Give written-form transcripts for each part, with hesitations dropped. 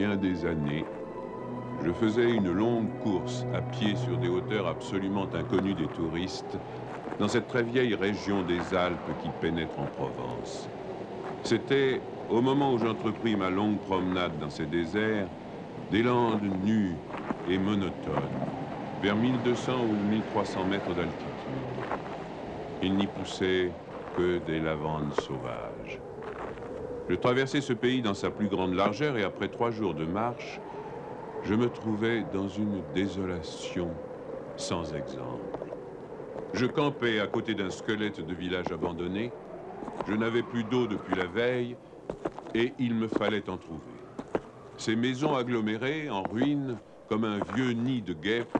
bien des années, je faisais une longue course à pied sur des hauteurs absolument inconnues des touristes, dans cette très vieille région des Alpes qui pénètre en Provence. C'était, au moment où j'entrepris ma longue promenade dans ces déserts, des landes nues et monotones, vers 1200 ou 1300 mètres d'altitude. Il n'y poussait que des lavandes sauvages. Je traversais ce pays dans sa plus grande largeur et après 3 jours de marche, je me trouvais dans une désolation sans exemple. Je campais à côté d'un squelette de village abandonné. Je n'avais plus d'eau depuis la veille et il me fallait en trouver. Ces maisons agglomérées, en ruine, comme un vieux nid de guêpes,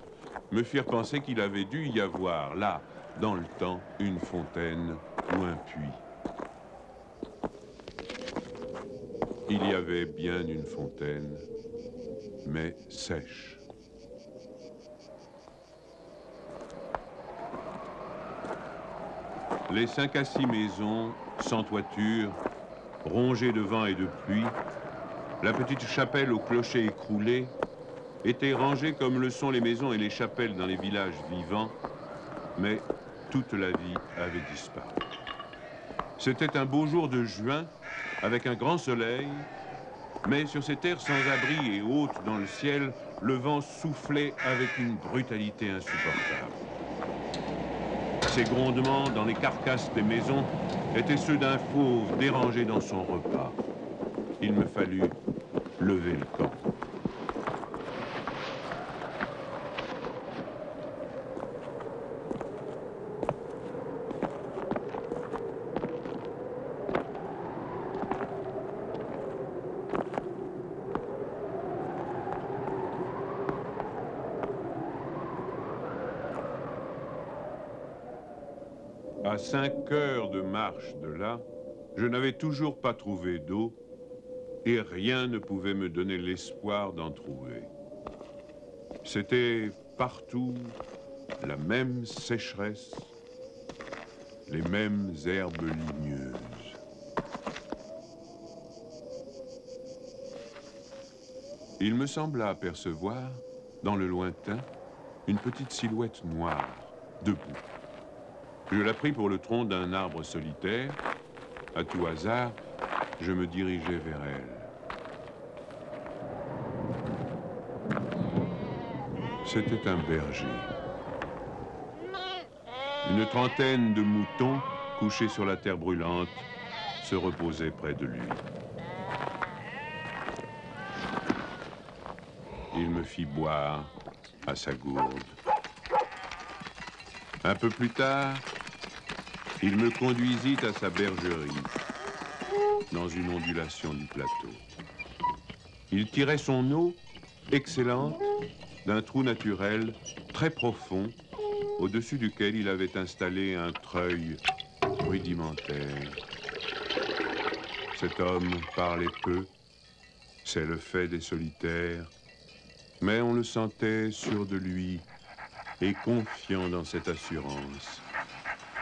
me firent penser qu'il avait dû y avoir, là, dans le temps, une fontaine ou un puits. Il y avait bien une fontaine, mais sèche. Les 5 à 6 maisons, sans toiture, rongées de vent et de pluie, la petite chapelle au clocher écroulé, étaient rangées comme le sont les maisons et les chapelles dans les villages vivants, mais toute la vie avait disparu. C'était un beau jour de juin, avec un grand soleil, mais sur ces terres sans abri et hautes dans le ciel, le vent soufflait avec une brutalité insupportable. Ces grondements dans les carcasses des maisons étaient ceux d'un fauve dérangé dans son repas. Il me fallut lever le camp. À 5 heures de marche de là, je n'avais toujours pas trouvé d'eau et rien ne pouvait me donner l'espoir d'en trouver. C'était partout la même sécheresse, les mêmes herbes ligneuses. Il me sembla apercevoir, dans le lointain, une petite silhouette noire, debout. Je la pris pour le tronc d'un arbre solitaire. À tout hasard, je me dirigeai vers elle. C'était un berger. Une trentaine de moutons, couchés sur la terre brûlante, se reposaient près de lui. Il me fit boire à sa gourde. Un peu plus tard, il me conduisit à sa bergerie, dans une ondulation du plateau. Il tirait son eau, excellente, d'un trou naturel très profond, au-dessus duquel il avait installé un treuil rudimentaire. Cet homme parlait peu, c'est le fait des solitaires, mais on le sentait sûr de lui et confiant dans cette assurance.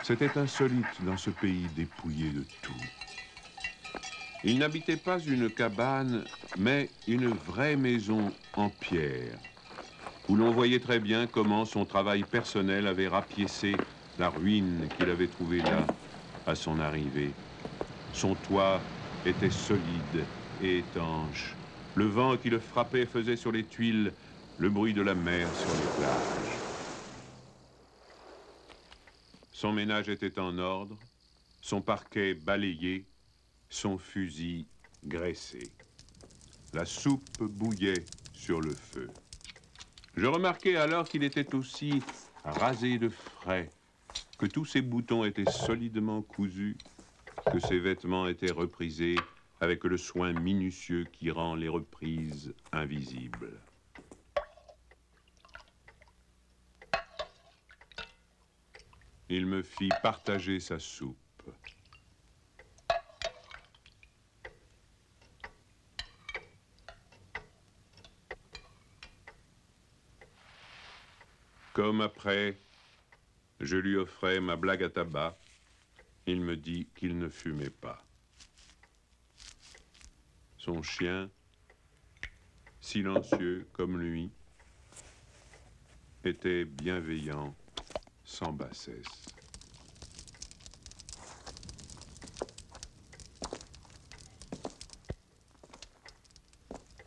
C'était insolite dans ce pays dépouillé de tout. Il n'habitait pas une cabane, mais une vraie maison en pierre, où l'on voyait très bien comment son travail personnel avait rapiécé la ruine qu'il avait trouvée là, à son arrivée. Son toit était solide et étanche. Le vent qui le frappait faisait sur les tuiles le bruit de la mer sur les plages. Son ménage était en ordre, son parquet balayé, son fusil graissé. La soupe bouillait sur le feu. Je remarquai alors qu'il était aussi rasé de frais, que tous ses boutons étaient solidement cousus, que ses vêtements étaient reprisés avec le soin minutieux qui rend les reprises invisibles. Il me fit partager sa soupe. Comme après, je lui offrais ma blague à tabac, il me dit qu'il ne fumait pas. Son chien silencieux comme lui, était bienveillant, sans bassesse.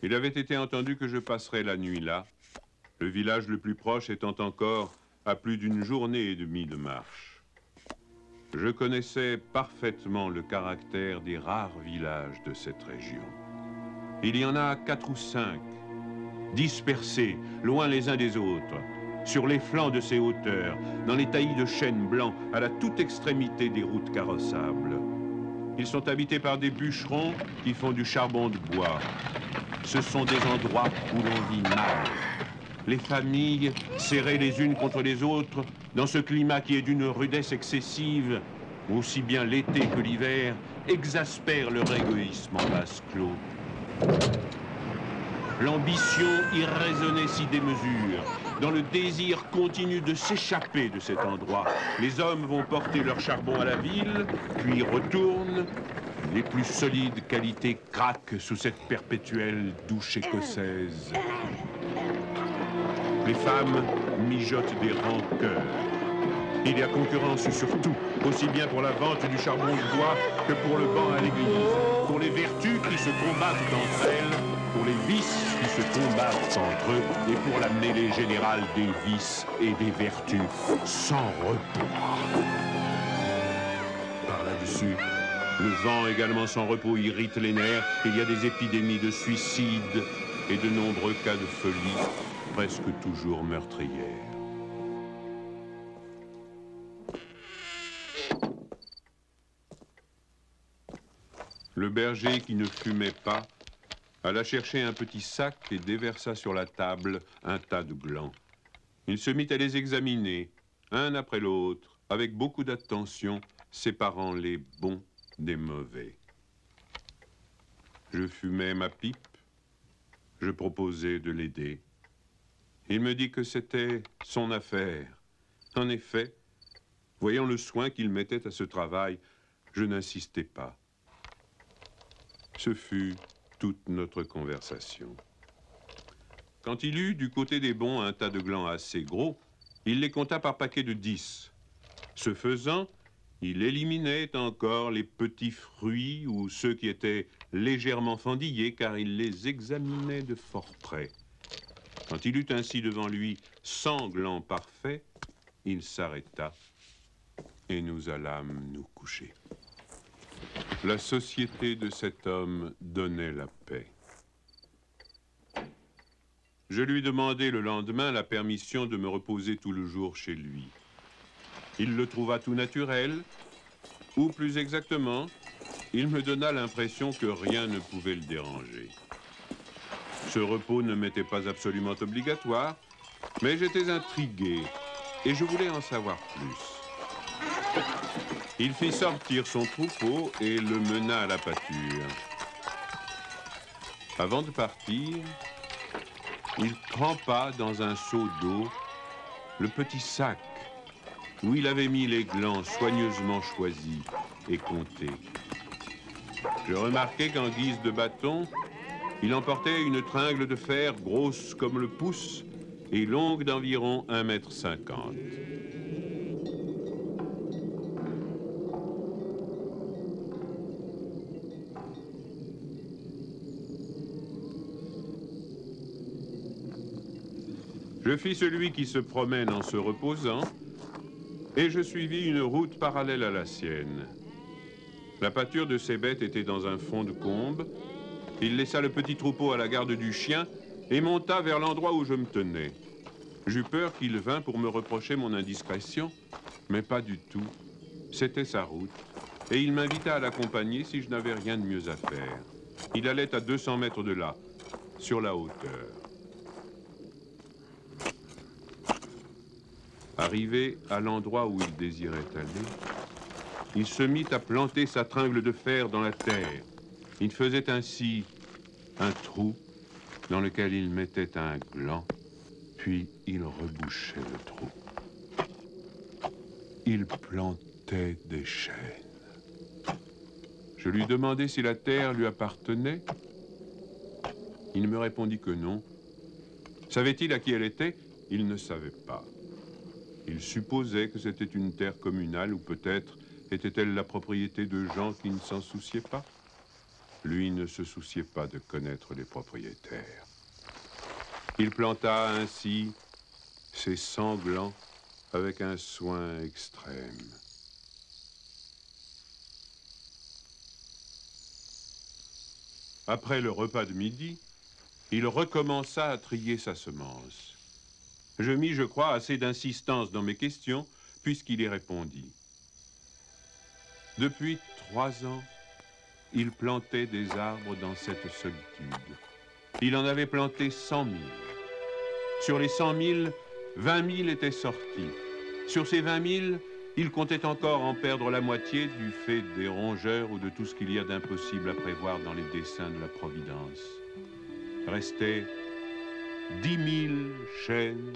Il avait été entendu que je passerais la nuit là, le village le plus proche étant encore à plus d'une journée et demie de marche. Je connaissais parfaitement le caractère des rares villages de cette région. Il y en a 4 ou 5, dispersés, loin les uns des autres, sur les flancs de ces hauteurs, dans les taillis de chênes blancs, à la toute extrémité des routes carrossables. Ils sont habités par des bûcherons qui font du charbon de bois. Ce sont des endroits où l'on vit mal. Les familles, serrées les unes contre les autres, dans ce climat qui est d'une rudesse excessive, aussi bien l'été que l'hiver, exaspèrent leur égoïsme en vase clos. L'ambition irraisonnée s'y démesure. Dans le désir continu de s'échapper de cet endroit, les hommes vont porter leur charbon à la ville, puis retournent. Les plus solides qualités craquent sous cette perpétuelle douche écossaise. Les femmes mijotent des rancœurs. Il y a concurrence sur tout, aussi bien pour la vente du charbon de bois que pour le banc à l'église, pour les vertus qui se combattent entre elles, pour les vices qui se combattent entre eux, et pour la mêlée générale des vices et des vertus sans repos. Par là-dessus, le vent également sans repos irrite les nerfs. Il y a des épidémies de suicide et de nombreux cas de folie, presque toujours meurtrières. Le berger, qui ne fumait pas, alla chercher un petit sac et déversa sur la table un tas de glands. Il se mit à les examiner, un après l'autre, avec beaucoup d'attention, séparant les bons des mauvais. Je fumais ma pipe, je proposais de l'aider. Il me dit que c'était son affaire. En effet, voyant le soin qu'il mettait à ce travail, je n'insistais pas. Ce fut toute notre conversation. Quand il eut du côté des bons un tas de glands assez gros, il les compta par paquets de 10. Ce faisant, il éliminait encore les petits fruits ou ceux qui étaient légèrement fendillés, car il les examinait de fort près. Quand il eut ainsi devant lui 100 glands parfaits, il s'arrêta et nous allâmes nous coucher. La société de cet homme donnait la paix. Je lui demandai le lendemain la permission de me reposer tout le jour chez lui. Il le trouva tout naturel, ou plus exactement, il me donna l'impression que rien ne pouvait le déranger. Ce repos ne m'était pas absolument obligatoire, mais j'étais intrigué et je voulais en savoir plus. Il fit sortir son troupeau et le mena à la pâture. Avant de partir, il trempa dans un seau d'eau le petit sac où il avait mis les glands soigneusement choisis et comptés. Je remarquai qu'en guise de bâton, il emportait une tringle de fer grosse comme le pouce et longue d'environ 1,50 m. Je fis celui qui se promène en se reposant, et je suivis une route parallèle à la sienne. La pâture de ces bêtes était dans un fond de combe. Il laissa le petit troupeau à la garde du chien et monta vers l'endroit où je me tenais. J'eus peur qu'il vînt pour me reprocher mon indiscrétion, mais pas du tout. C'était sa route, et il m'invita à l'accompagner si je n'avais rien de mieux à faire. Il allait à 200 mètres de là, sur la hauteur. Arrivé à l'endroit où il désirait aller, il se mit à planter sa tringle de fer dans la terre. Il faisait ainsi un trou dans lequel il mettait un gland, puis il rebouchait le trou. Il plantait des chênes. Je lui demandai si la terre lui appartenait. Il me répondit que non. Savait-il à qui elle était? Il ne savait pas. Il supposait que c'était une terre communale ou peut-être était-elle la propriété de gens qui ne s'en souciaient pas. Lui ne se souciait pas de connaître les propriétaires. Il planta ainsi ses sanglants avec un soin extrême. Après le repas de midi, il recommença à trier sa semence. Je mis, je crois, assez d'insistance dans mes questions, puisqu'il y répondit. Depuis 3 ans, il plantait des arbres dans cette solitude. Il en avait planté 100 000. Sur les 100 000, 20 000 étaient sortis. Sur ces 20 000, il comptait encore en perdre la moitié du fait des rongeurs ou de tout ce qu'il y a d'impossible à prévoir dans les desseins de la Providence. Restaient 10 000 chênes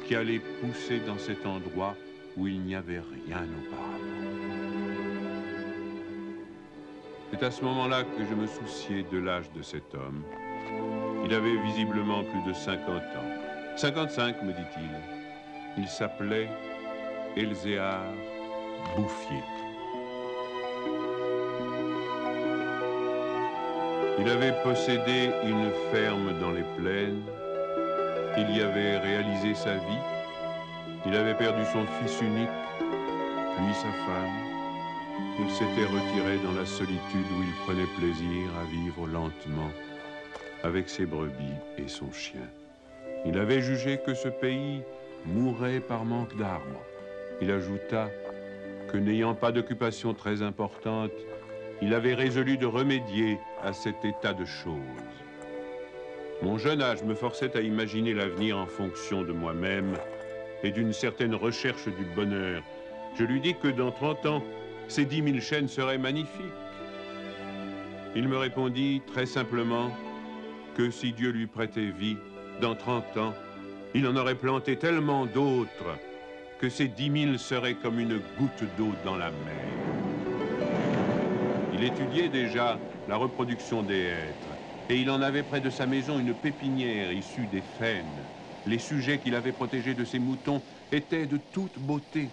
qui allaient pousser dans cet endroit où il n'y avait rien auparavant. C'est à ce moment-là que je me souciais de l'âge de cet homme. Il avait visiblement plus de 50 ans. 55, me dit-il. Il s'appelait Elzéar Bouffier. Il avait possédé une ferme dans les plaines. Il y avait réalisé sa vie. Il avait perdu son fils unique, puis sa femme. Il s'était retiré dans la solitude où il prenait plaisir à vivre lentement avec ses brebis et son chien. Il avait jugé que ce pays mourait par manque d'arbres. Il ajouta que n'ayant pas d'occupation très importante, il avait résolu de remédier à cet état de choses. Mon jeune âge me forçait à imaginer l'avenir en fonction de moi-même et d'une certaine recherche du bonheur. Je lui dis que dans 30 ans, ces 10 000 chênes seraient magnifiques. Il me répondit très simplement que si Dieu lui prêtait vie, dans 30 ans, il en aurait planté tellement d'autres que ces 10 000 seraient comme une goutte d'eau dans la mer. Il étudiait déjà la reproduction des hêtres et il en avait près de sa maison une pépinière issue des faînes. Les sujets qu'il avait protégés de ses moutons étaient de toute beauté.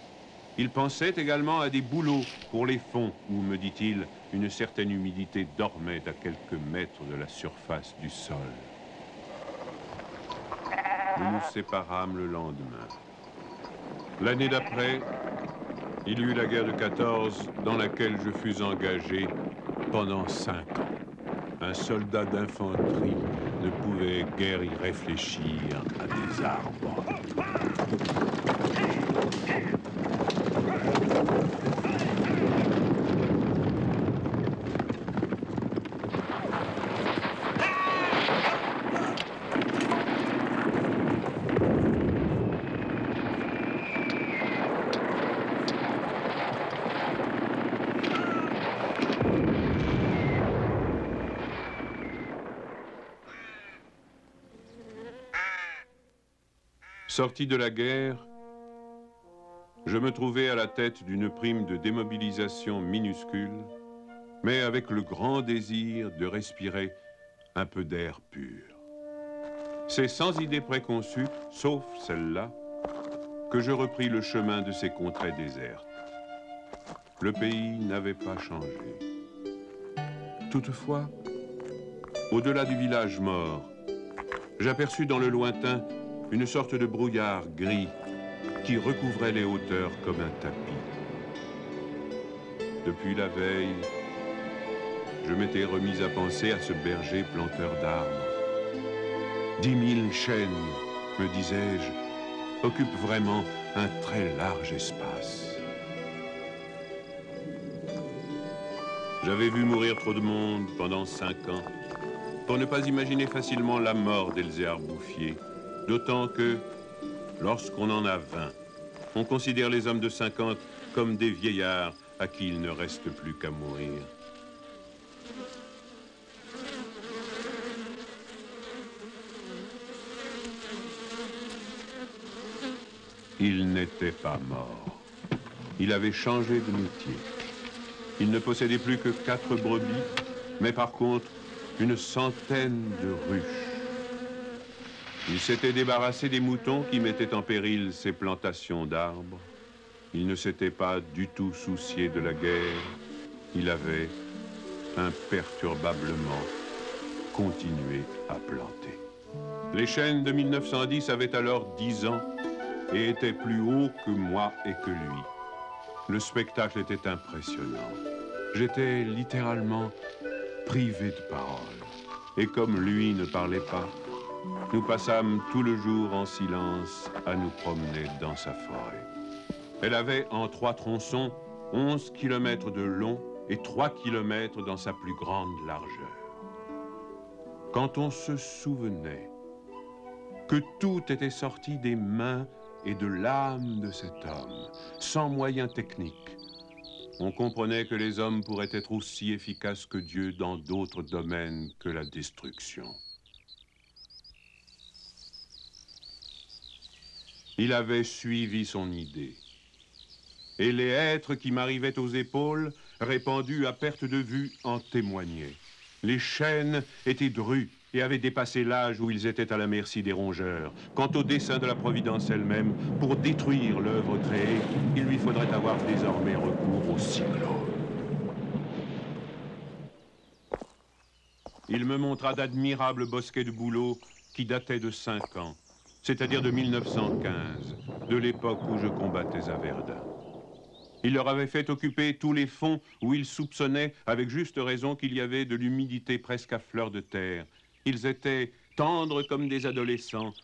Il pensait également à des bouleaux pour les fonds où, me dit-il, une certaine humidité dormait à quelques mètres de la surface du sol. Nous nous séparâmes le lendemain. L'année d'après, il y eut la guerre de 14 dans laquelle je fus engagé pendant 5 ans. Un soldat d'infanterie ne pouvait guère y réfléchir à des arbres. Sorti de la guerre, je me trouvais à la tête d'une prime de démobilisation minuscule, mais avec le grand désir de respirer un peu d'air pur. C'est sans idée préconçue, sauf celle-là, que je repris le chemin de ces contrées désertes. Le pays n'avait pas changé. Toutefois, au-delà du village mort, j'aperçus dans le lointain une sorte de brouillard gris qui recouvrait les hauteurs comme un tapis. Depuis la veille, je m'étais remis à penser à ce berger planteur d'arbres. 10 000 chênes, me disais-je, occupent vraiment un très large espace. J'avais vu mourir trop de monde pendant 5 ans pour ne pas imaginer facilement la mort d'Elzéar Bouffier. D'autant que, lorsqu'on en a 20, on considère les hommes de 50 comme des vieillards à qui il ne reste plus qu'à mourir. Il n'était pas mort. Il avait changé de métier. Il ne possédait plus que 4 brebis, mais par contre, une centaine de ruches. Il s'était débarrassé des moutons qui mettaient en péril ses plantations d'arbres. Il ne s'était pas du tout soucié de la guerre. Il avait imperturbablement continué à planter. Les chênes de 1910 avaient alors 10 ans et étaient plus hauts que moi et que lui. Le spectacle était impressionnant. J'étais littéralement privé de parole. Et comme lui ne parlait pas, nous passâmes tout le jour en silence à nous promener dans sa forêt. Elle avait en 3 tronçons 11 kilomètres de long et 3 kilomètres dans sa plus grande largeur. Quand on se souvenait que tout était sorti des mains et de l'âme de cet homme, sans moyens techniques, on comprenait que les hommes pourraient être aussi efficaces que Dieu dans d'autres domaines que la destruction. Il avait suivi son idée. Et les hêtres qui m'arrivaient aux épaules, répandus à perte de vue, en témoignaient. Les chênes étaient drus et avaient dépassé l'âge où ils étaient à la merci des rongeurs. Quant au dessein de la Providence elle-même, pour détruire l'œuvre créée, il lui faudrait avoir désormais recours au cyclone. Il me montra d'admirables bosquets de bouleaux qui dataient de 5 ans. C'est-à-dire de 1915, de l'époque où je combattais à Verdun. Il leur avait fait occuper tous les fonds où ils soupçonnaient, avec juste raison, qu'il y avait de l'humidité presque à fleur de terre. Ils étaient tendres comme des adolescents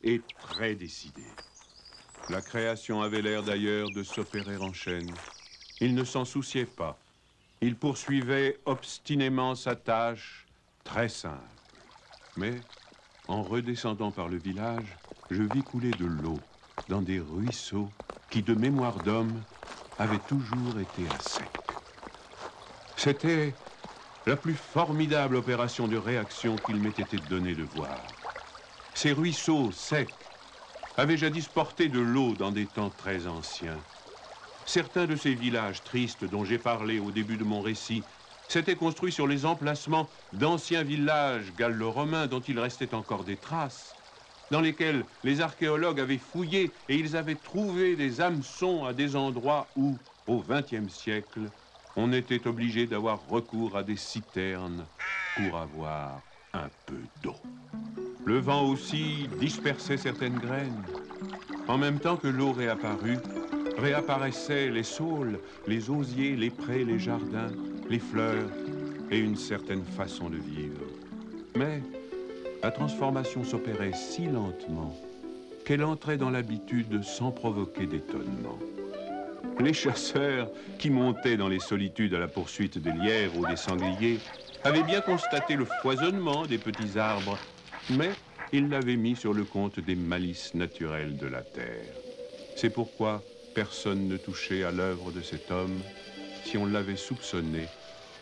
et très décidés. La création avait l'air d'ailleurs de s'opérer en chaîne. Il ne s'en souciait pas. Il poursuivait obstinément sa tâche, très simple. Mais en redescendant par le village, je vis couler de l'eau dans des ruisseaux qui, de mémoire d'homme, avaient toujours été à sec. C'était la plus formidable opération de réaction qu'il m'ait été donné de voir. Ces ruisseaux secs avaient jadis porté de l'eau dans des temps très anciens. Certains de ces villages tristes dont j'ai parlé au début de mon récit s'étaient construits sur les emplacements d'anciens villages gallo-romains dont il restait encore des traces, dans lesquels les archéologues avaient fouillé et ils avaient trouvé des hameçons à des endroits où, au XXe siècle, on était obligé d'avoir recours à des citernes pour avoir un peu d'eau. Le vent aussi dispersait certaines graines. En même temps que l'eau réapparut, réapparaissaient les saules, les osiers, les prés, les jardins, les fleurs et une certaine façon de vivre. Mais la transformation s'opérait si lentement qu'elle entrait dans l'habitude sans provoquer d'étonnement. Les chasseurs qui montaient dans les solitudes à la poursuite des lièvres ou des sangliers avaient bien constaté le foisonnement des petits arbres, mais ils l'avaient mis sur le compte des malices naturelles de la terre. C'est pourquoi personne ne touchait à l'œuvre de cet homme. Si on l'avait soupçonné,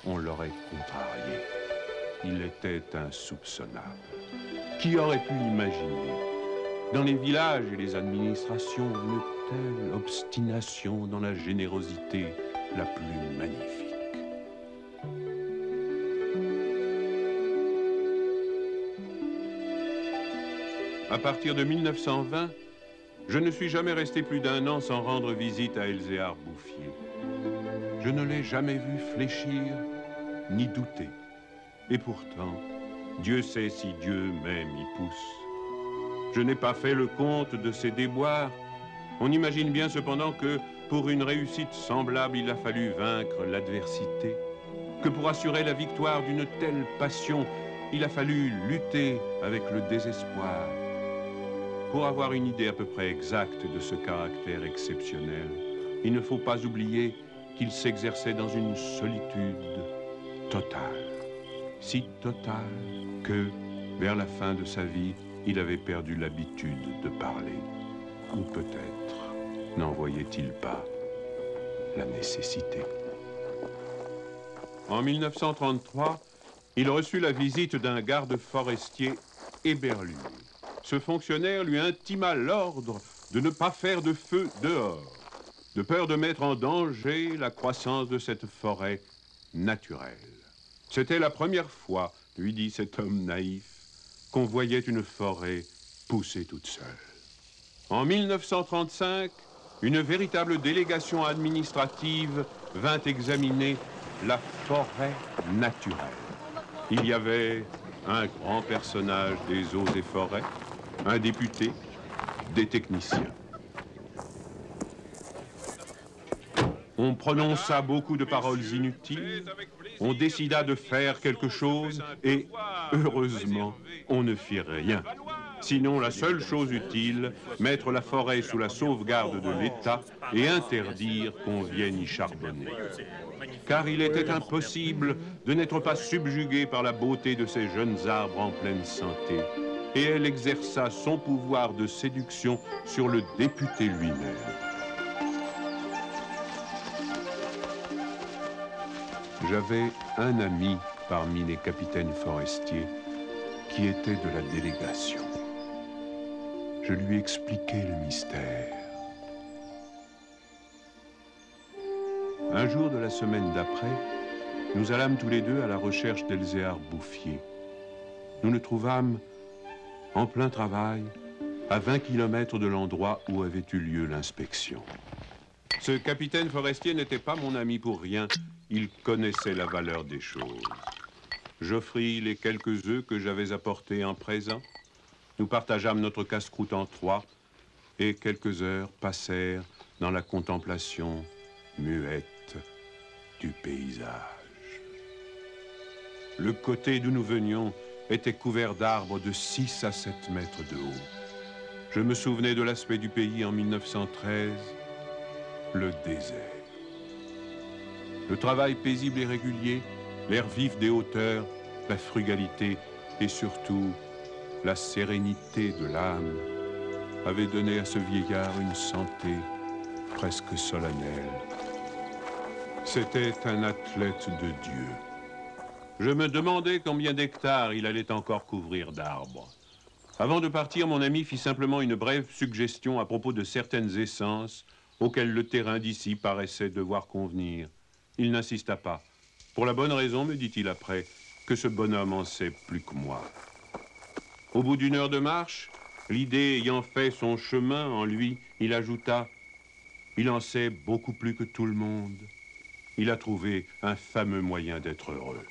on l'aurait contrarié. Il était insoupçonnable. Qui aurait pu imaginer, dans les villages et les administrations, une telle obstination dans la générosité la plus magnifique? À partir de 1920, je ne suis jamais resté plus d'1 an sans rendre visite à Elzéar Bouffier. Je ne l'ai jamais vu fléchir ni douter. Et pourtant, Dieu sait si Dieu même y pousse. Je n'ai pas fait le compte de ses déboires. On imagine bien cependant que pour une réussite semblable, il a fallu vaincre l'adversité, que pour assurer la victoire d'une telle passion, il a fallu lutter avec le désespoir. Pour avoir une idée à peu près exacte de ce caractère exceptionnel, il ne faut pas oublier qu'il s'exerçait dans une solitude totale. Si totale que, vers la fin de sa vie, il avait perdu l'habitude de parler. Ou peut-être n'en voyait-il pas la nécessité. En 1933, il reçut la visite d'un garde forestier éberlu. Ce fonctionnaire lui intima l'ordre de ne pas faire de feu dehors, de peur de mettre en danger la croissance de cette forêt naturelle. C'était la première fois lui dit cet homme naïf, qu'on voyait une forêt pousser toute seule. En 1935, une véritable délégation administrative vint examiner la forêt naturelle. Il y avait un grand personnage des eaux et forêts, un député, des techniciens. On prononça beaucoup de paroles inutiles, on décida de faire quelque chose et, heureusement, on ne fit rien. Sinon, la seule chose utile, mettre la forêt sous la sauvegarde de l'État et interdire qu'on vienne y charbonner. Car il était impossible de n'être pas subjugué par la beauté de ces jeunes arbres en pleine santé. Et elle exerça son pouvoir de séduction sur le député lui-même. J'avais un ami parmi les capitaines forestiers qui était de la délégation. Je lui expliquai le mystère. Un jour de la semaine d'après, nous allâmes tous les deux à la recherche d'Elzéar Bouffier. Nous le trouvâmes en plein travail, à 20 km de l'endroit où avait eu lieu l'inspection. Ce capitaine forestier n'était pas mon ami pour rien. Il connaissait la valeur des choses. J'offris les quelques œufs que j'avais apportés en présent. Nous partageâmes notre casse-croûte en trois et quelques heures passèrent dans la contemplation muette du paysage. Le côté d'où nous venions était couvert d'arbres de 6 à 7 mètres de haut. Je me souvenais de l'aspect du pays en 1913, le désert. Le travail paisible et régulier, l'air vif des hauteurs, la frugalité et surtout la sérénité de l'âme avaient donné à ce vieillard une santé presque solennelle. C'était un athlète de Dieu. Je me demandais combien d'hectares il allait encore couvrir d'arbres. Avant de partir, mon ami fit simplement une brève suggestion à propos de certaines essences auxquelles le terrain d'ici paraissait devoir convenir. Il n'insista pas. Pour la bonne raison, me dit-il après, que ce bonhomme en sait plus que moi. Au bout d'une heure de marche, l'idée ayant fait son chemin en lui, il ajouta « Il en sait beaucoup plus que tout le monde. Il a trouvé un fameux moyen d'être heureux. »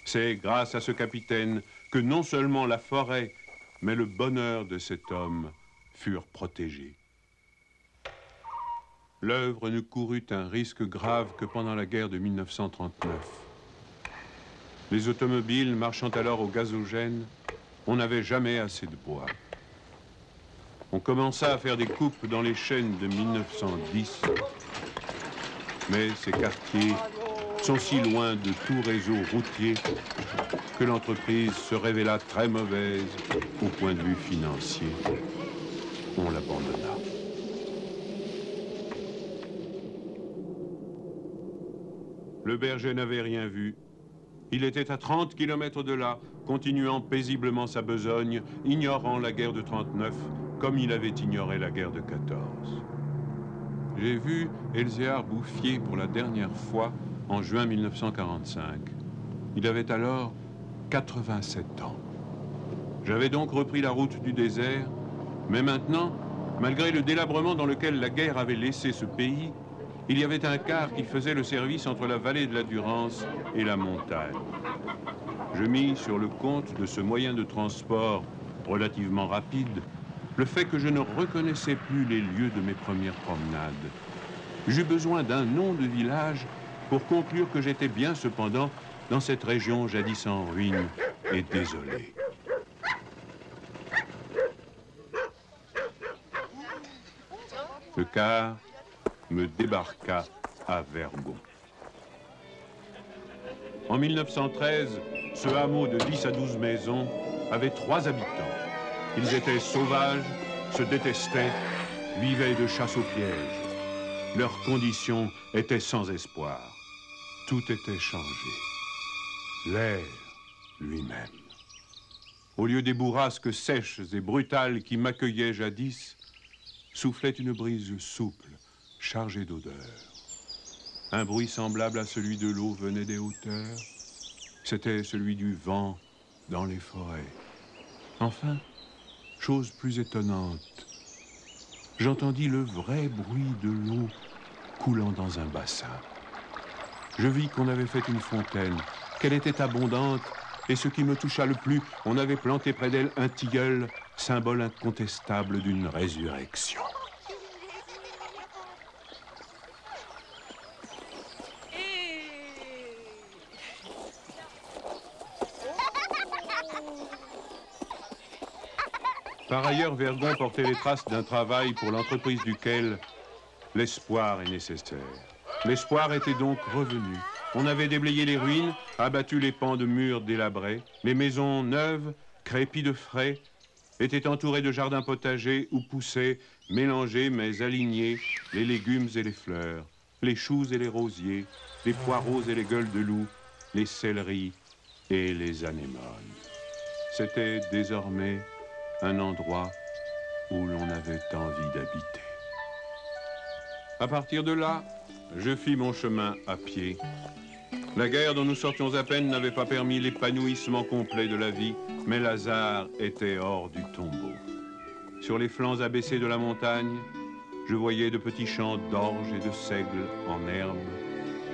C'est grâce à ce capitaine que non seulement la forêt, mais le bonheur de cet homme furent protégés. L'œuvre ne courut un risque grave que pendant la guerre de 1939. Les automobiles marchant alors au gazogène, on n'avait jamais assez de bois. On commença à faire des coupes dans les chênes de 1910, mais ces quartiers sont si loin de tout réseau routier que l'entreprise se révéla très mauvaise au point de vue financier. On l'abandonna. Le berger n'avait rien vu. Il était à 30 km de là, continuant paisiblement sa besogne, ignorant la guerre de 39, comme il avait ignoré la guerre de 14. J'ai vu Elzéar Bouffier pour la dernière fois en juin 1945. Il avait alors 87 ans. J'avais donc repris la route du désert, mais maintenant, malgré le délabrement dans lequel la guerre avait laissé ce pays, il y avait un car qui faisait le service entre la vallée de la Durance et la montagne. Je mis sur le compte de ce moyen de transport relativement rapide le fait que je ne reconnaissais plus les lieux de mes premières promenades. J'eus besoin d'un nom de village pour conclure que j'étais bien cependant dans cette région jadis en ruine et désolée. Le car me débarqua à Vergon. En 1913, ce hameau de 10 à 12 maisons avait 3 habitants. Ils étaient sauvages, se détestaient, vivaient de chasse aux pièges. Leurs conditions étaient sans espoir. Tout était changé. L'air lui-même. Au lieu des bourrasques sèches et brutales qui m'accueillaient jadis, soufflait une brise souple, chargée d'odeurs. Un bruit semblable à celui de l'eau venait des hauteurs. C'était celui du vent dans les forêts. Enfin, chose plus étonnante, j'entendis le vrai bruit de l'eau coulant dans un bassin. Je vis qu'on avait fait une fontaine, qu'elle était abondante, et ce qui me toucha le plus, on avait planté près d'elle un tilleul, symbole incontestable d'une résurrection. Par ailleurs, Vergon portait les traces d'un travail pour l'entreprise duquel l'espoir est nécessaire. L'espoir était donc revenu. On avait déblayé les ruines, abattu les pans de murs délabrés. Les maisons neuves, crépies de frais, étaient entourées de jardins potagers où poussaient, mélangés mais alignés, les légumes et les fleurs, les choux et les rosiers, les poireaux et les gueules de loup, les céleris et les anémones. C'était désormais un endroit où l'on avait envie d'habiter. À partir de là, je fis mon chemin à pied. La guerre dont nous sortions à peine n'avait pas permis l'épanouissement complet de la vie, mais Lazare était hors du tombeau. Sur les flancs abaissés de la montagne, je voyais de petits champs d'orge et de seigle en herbe.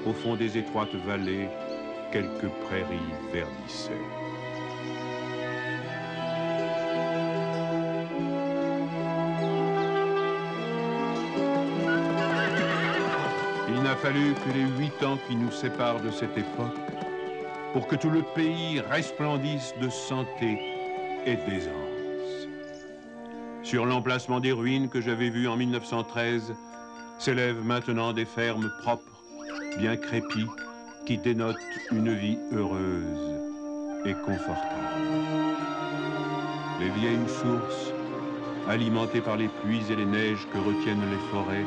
Au fond des étroites vallées, quelques prairies verdissaient. Il n'a fallu que les 8 ans qui nous séparent de cette époque pour que tout le pays resplendisse de santé et d'aisance. Sur l'emplacement des ruines que j'avais vues en 1913, s'élèvent maintenant des fermes propres, bien crépies, qui dénotent une vie heureuse et confortable. Les vieilles sources, alimentées par les pluies et les neiges que retiennent les forêts,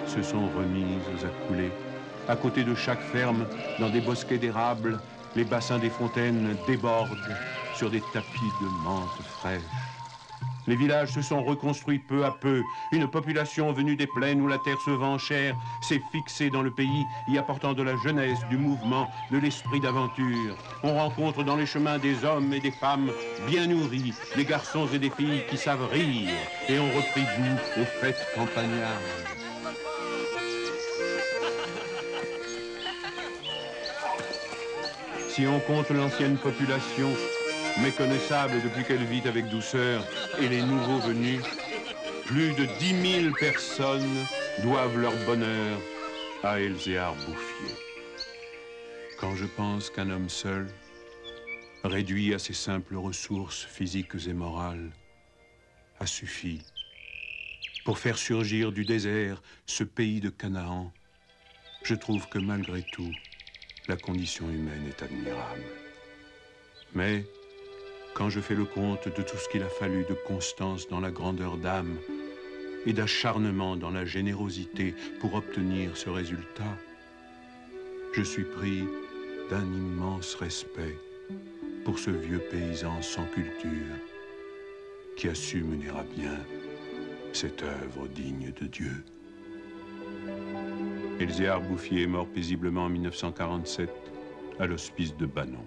se sont remises à couler. À côté de chaque ferme, dans des bosquets d'érables, les bassins des fontaines débordent sur des tapis de menthe fraîche. Les villages se sont reconstruits peu à peu. Une population venue des plaines où la terre se vend chère s'est fixée dans le pays, y apportant de la jeunesse, du mouvement, de l'esprit d'aventure. On rencontre dans les chemins des hommes et des femmes bien nourris, des garçons et des filles qui savent rire et ont repris goût aux fêtes campagnardes. Si on compte l'ancienne population, méconnaissable depuis qu'elle vit avec douceur, et les nouveaux venus, plus de 10 000 personnes doivent leur bonheur à Elzéar Bouffier. Quand je pense qu'un homme seul, réduit à ses simples ressources physiques et morales, a suffi pour faire surgir du désert ce pays de Canaan, je trouve que malgré tout, la condition humaine est admirable. Mais quand je fais le compte de tout ce qu'il a fallu de constance dans la grandeur d'âme et d'acharnement dans la générosité pour obtenir ce résultat, je suis pris d'un immense respect pour ce vieux paysan sans culture qui a su mener à bien cette œuvre digne de Dieu. Elzéar Bouffier est mort paisiblement en 1947 à l'hospice de Banon.